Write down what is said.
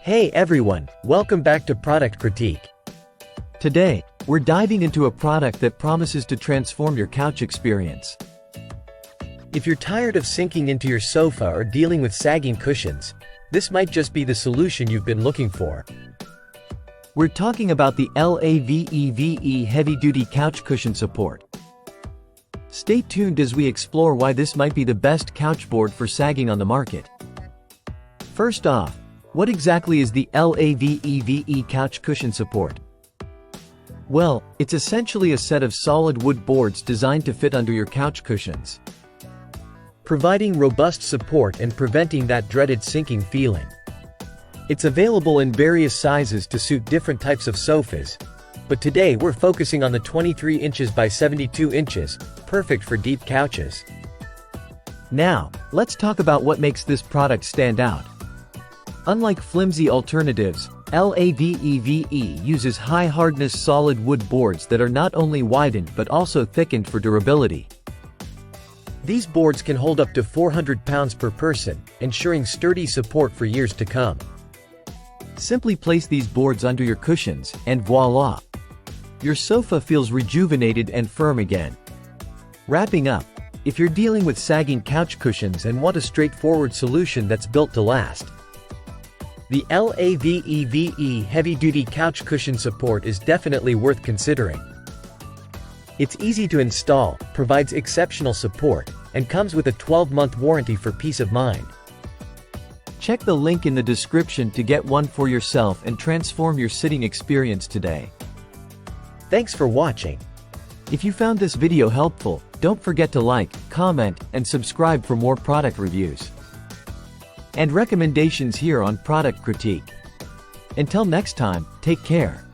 Hey everyone, welcome back to Product Critique. Today, we're diving into a product that promises to transform your couch experience. If you're tired of sinking into your sofa or dealing with sagging cushions, this might just be the solution you've been looking for. We're talking about the LAVEVE heavy-duty couch cushion support. Stay tuned as we explore why this might be the best couch board for sagging on the market. First off, what exactly is the LAVEVE couch cushion support? Well, it's essentially a set of solid wood boards designed to fit under your couch cushions, providing robust support and preventing that dreaded sinking feeling. It's available in various sizes to suit different types of sofas, but today we're focusing on the 23 inches by 72 inches, perfect for deep couches. Now, let's talk about what makes this product stand out. Unlike flimsy alternatives, LAVEVE uses high-hardness solid wood boards that are not only widened but also thickened for durability. These boards can hold up to 400 pounds per person, ensuring sturdy support for years to come. Simply place these boards under your cushions, and voila! Your sofa feels rejuvenated and firm again. Wrapping up, if you're dealing with sagging couch cushions and want a straightforward solution that's built to last, the LAVEVE heavy-duty couch cushion support is definitely worth considering. It's easy to install, provides exceptional support, and comes with a 12-month warranty for peace of mind. Check the link in the description to get one for yourself and transform your sitting experience today. Thanks for watching. If you found this video helpful, don't forget to like, comment, and subscribe for more product reviews and recommendations here on Product Critique. Until next time, take care.